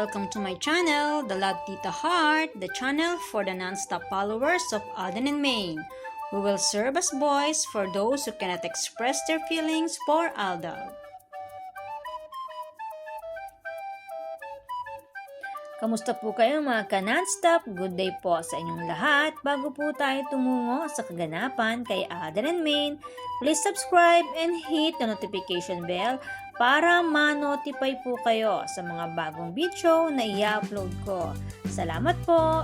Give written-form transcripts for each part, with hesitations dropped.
welcome to my channel, The Love Tita Heart, the channel for the non-stop followers of Alden and Maine, who will serve as voice for those who cannot express their feelings for Aldab. Kamusta po kayo mga ka-non-stop? Good day po sa inyong lahat. Bago po tayo tumungo sa kaganapan kay Alden and Maine, please subscribe and hit the notification bell para ma-notify po kayo sa mga bagong video na i-upload ko. Salamat po!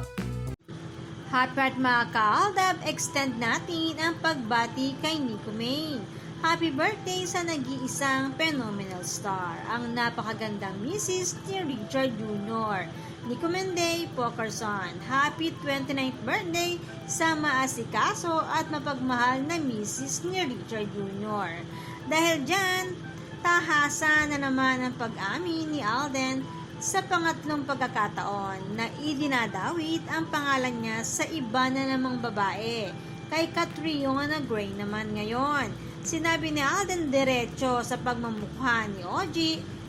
Happy mga ka-Aldab, extend natin ang pagbati kay Nico Maine. Happy birthday sa nag-iisang phenomenal star, ang napakagandang Mrs. ni Richard Jr. Nico Menday Pokerson. Happy 29th birthday sa maasikaso at mapagmahal na Mrs. ni Richard Jr. Dahil dyan, tahasan na naman ang pag-amin ni Alden sa pangatlong pagkakataon na idinadawit ang pangalan niya sa iba na namang babae. Kay Catriona Gray naman ngayon. Sinabi ni Alden diretso sa pagmamukha ni OG.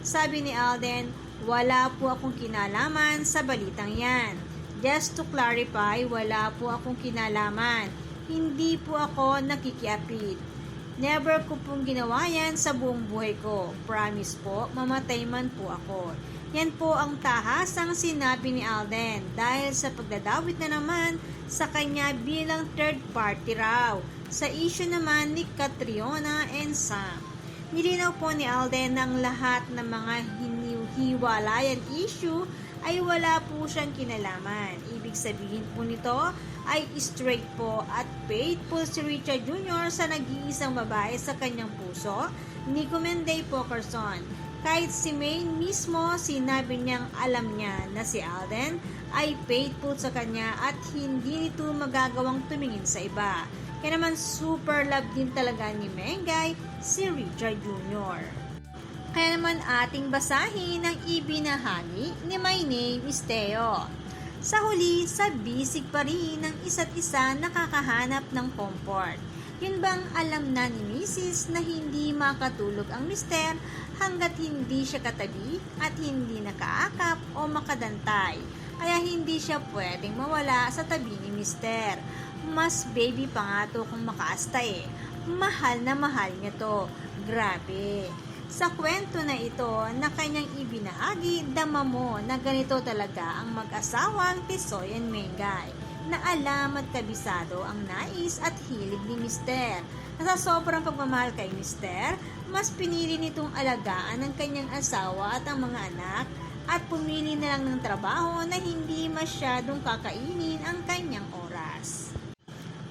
Sabi ni Alden, wala po akong kinalaman sa balitang yan. Just to clarify, wala po akong kinalaman. Hindi po ako nakikiapid. Never ko pong ginawa yan sa buong buhay ko. Promise po, mamatay man po ako. Yan po ang tahasang sinabi ni Alden dahil sa pagdadawit na naman sa kanya bilang third party raw sa issue naman ni Catriona and Sam. Nilinaw po ni Alden na ang lahat ng mga hinihiwalayan issue ay wala po siyang kinalaman. Ibig sabihin po nito ay straight po at faithful si Richard Jr. sa nag-iisang babae sa kanyang puso, Nico Menday Pokerson. Kahit si Maine mismo, sinabi niyang alam niya na si Alden ay faithful sa kanya at hindi nito magagawang tumingin sa iba. Kaya naman super love din talaga ni Mengay si Richard Jr. Kaya naman ating basahin ang ibinahagi ni My Name is Theo. Sa huli, sa bisig pa rin ng isa't isa nakakahanap ng comfort. Yun bang alam na ni Mrs. na hindi makatulog ang mister hanggat hindi siya katabi at hindi nakaakap o makadantay. Kaya hindi siya pwedeng mawala sa tabi ni mister. Mas baby pa nga to kung makaasta eh. Mahal na mahal niya to. Grabe. Sa kwento na ito na kanyang ibinahagi, dama mo na ganito talaga ang mag-asawang Tisoy and Mengay, na alam at kabisado ang nais at hilig ni mister. Sa sobrang pagmamahal kay mister, mas pinili nitong alagaan ang kanyang asawa at ang mga anak at pumili na lang ng trabaho na hindi masyadong kakainin ang kanyang oras.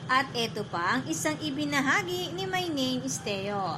At eto pa ang isang ibinahagi ni My Name is Theo.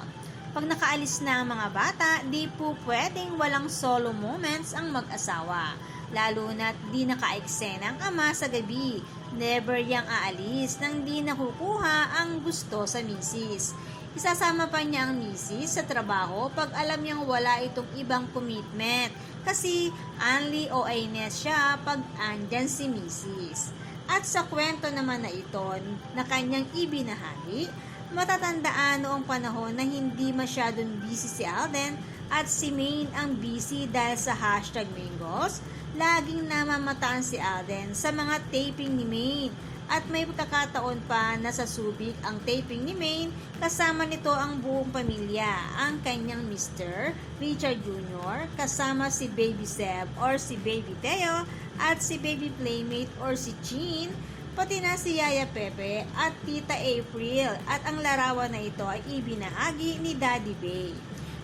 Pag nakaalis na ang mga bata, di po pwedeng walang solo moments ang mag-asawa. Lalo na't di naka-eksena ang ama sa gabi. Never yang aalis nang di nakukuha ang gusto sa misis. Isasama pa niya ang misis sa trabaho pag alam niyang wala itong ibang commitment. Kasi only OA-ness siya pag andyan si misis. At sa kwento naman na ito na kanyang ibinahagi, matatandaan noong panahon na hindi masyadong busy si Alden at si Maine ang busy dahil sa hashtag Mingos. Laging namamataan si Alden sa mga taping ni Maine at may pagkakataon pa na sa Subic ang taping ni Maine kasama nito ang buong pamilya, ang kanyang Mr. Richard Jr. kasama si Baby Seb or si Baby Theo at si Baby Playmate or si Chin, pati na si Yaya Pepe at Tita April at ang larawan na ito ay ibinahagi ni Daddy Bay.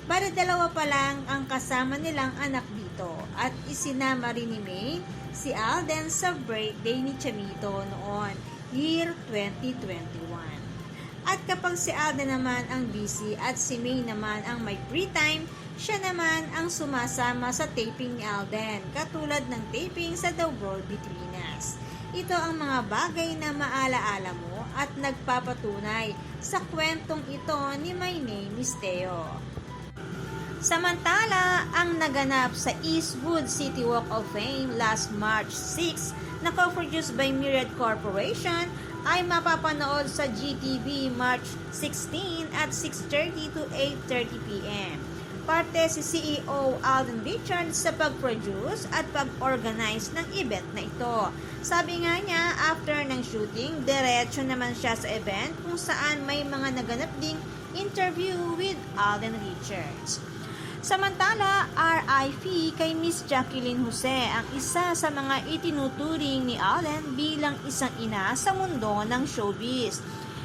Bali dalawa pa lang ang kasama nilang anak dito at isinama rin ni Maine si Alden sa birthday ni Chamito noon, year 2021. At kapag si Alden naman ang busy at si Maine naman ang may free time, siya naman ang sumasama sa taping ni Alden, katulad ng taping sa The World Between Us. Ito ang mga bagay na maalaala mo at nagpapatunay sa kwentong ito ni My Name is Theo. Samantala, ang naganap sa Eastwood City Walk of Fame last March 6 na co-produced by Myriad Corporation ay mapapanood sa GTV March 16 at 6:30 to 8:30 p.m. parte si CEO Alden Richards sa pag-produce at pag-organize ng event na ito. Sabi nga niya, after ng shooting, diretso naman siya sa event kung saan may mga naganap ding interview with Alden Richards. Samantala, RIP kay Miss Jacqueline Jose, ang isa sa mga itinuturing ni Alden bilang isang ina sa mundo ng showbiz.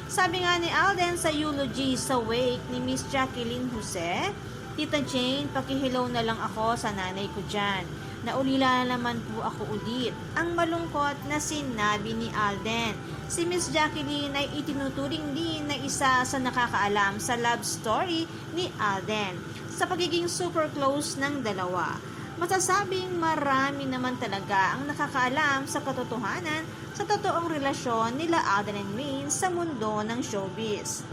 Sabi nga ni Alden sa eulogy sa wake ni Miss Jacqueline Jose, "Tita Jane, pakihilaw na lang ako sa nanay ko dyan. Naulila na naman po ako ulit." Ang malungkot na sinabi ni Alden. Si Miss Jacqueline ay itinuturing din na isa sa nakakaalam sa love story ni Alden sa pagiging super close ng dalawa. Masasabing marami naman talaga ang nakakaalam sa katotohanan sa totoong relasyon nila Alden and Maine sa mundo ng showbiz.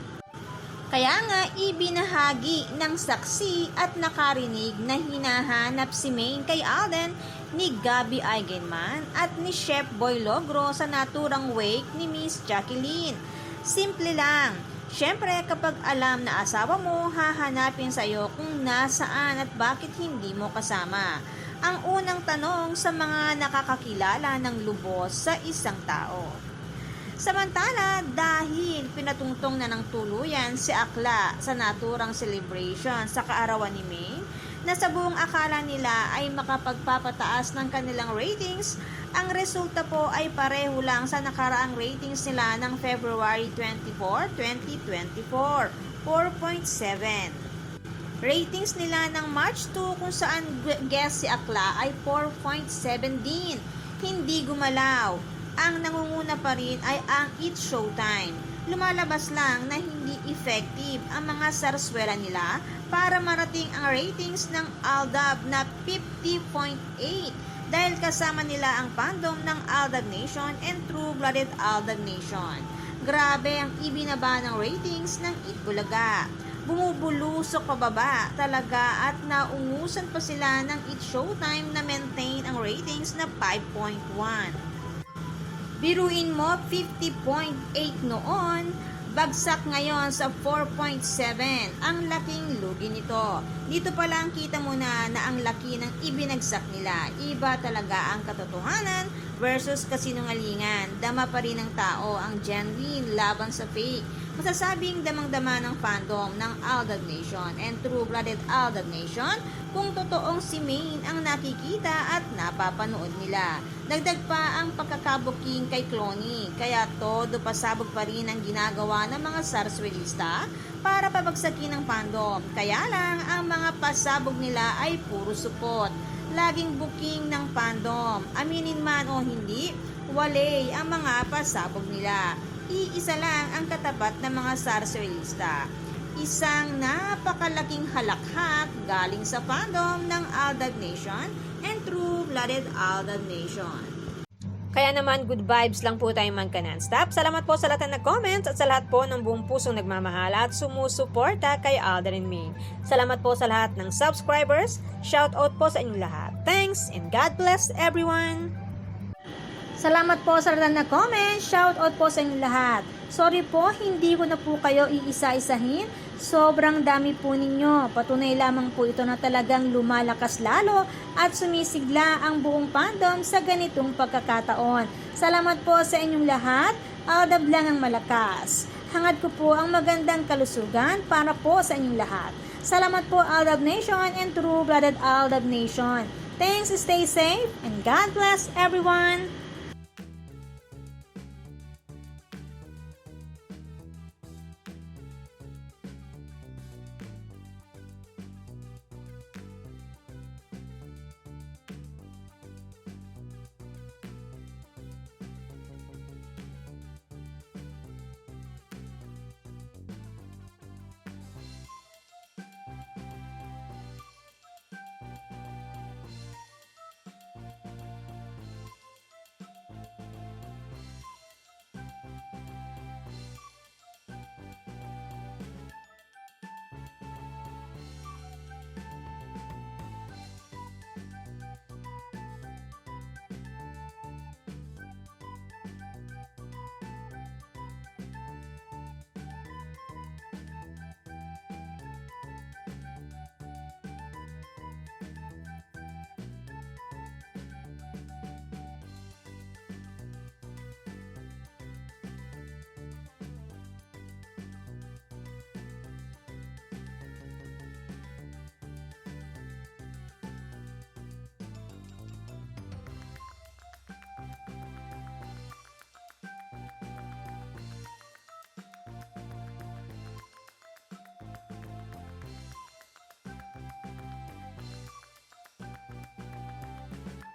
Kaya nga ibinahagi ng saksi at nakarinig na hinahanap si Maine kay Alden ni Gabby Eigenman at ni Chef Boy Logro sa naturang wake ni Miss Jacqueline. Simple lang. Siyempre, kapag alam na asawa mo, hahanapin sa'yo kung nasaan at bakit hindi mo kasama. Ang unang tanong sa mga nakakakilala ng lubos sa isang tao. Samantala, dahil pinatungtong na ng tuluyan si Akla sa naturang celebration sa kaarawan ni May, na sa buong akala nila ay makapagpapataas ng kanilang ratings, ang resulta po ay pareho lang sa nakaraang ratings nila ng February 24, 2024, 4.7. Ratings nila ng March 2 kung saan guest si Akla ay 4.7 din. Hindi gumalaw. Ang nangunguna pa rin ay ang It's Showtime. Lumalabas lang na hindi effective ang mga sarswela nila para marating ang ratings ng Aldab na 50.8 dahil kasama nila ang fandom ng Aldab Nation and True-Blooded Aldab Nation. Grabe ang ibinaba ng ratings ng Itbulaga. Bumubulusok pababa talaga at naungusan pa sila ng It's Showtime na maintain ang ratings na 5.1. Biruin mo, 50.8 noon, bagsak ngayon sa 4.7. Ang laking lugi nito. Dito pa lang kita mo na ang laki ng ibinagsak nila. Iba talaga ang katotohanan versus kasinungalingan. Dama pa rin ng tao ang genuine laban sa fake. Masasabing damang-dama ng fandom ng Aldab Nation and True-Blooded Aldab Nation kung totoong si Maine ang nakikita at napapanood nila. Dagdag pa ang pagkakabuking kay Cloney, kaya todo pasabog pa rin ang ginagawa ng mga sarswelista para pabagsakin ng fandom. Kaya lang, ang mga pasabog nila ay puro support. Laging booking ng fandom. Aminin man o hindi, wale ang mga pasabog nila. Iisa lang ang katapat ng mga sarswelista. Isang napakalaking halakhak galing sa fandom ng Aldab Nation and True-Blooded Aldab Nation. Kaya naman, good vibes lang po tayo magka-non-stop. Salamat po sa lahat ng nag-comments at sa lahat po ng buong pusong nagmamahal at sumusuporta kay Alden and Maine. Salamat po sa lahat ng subscribers. Shout out po sa inyong lahat. Thanks and God bless everyone! Salamat po sa lahat ng comment. Shout out po sa inyong lahat. Sorry po, hindi ko na po kayo iisa-isahin. Sobrang dami po ninyo. Patunay lamang po ito na talagang lumalakas lalo at sumisigla ang buong fandom sa ganitong pagkakataon. Salamat po sa inyong lahat. Aldab lang ang malakas. Hangad ko po ang magandang kalusugan para po sa inyong lahat. Salamat po Aldab Nation and True-Blooded Aldab Nation. Thanks, stay safe, and God bless everyone!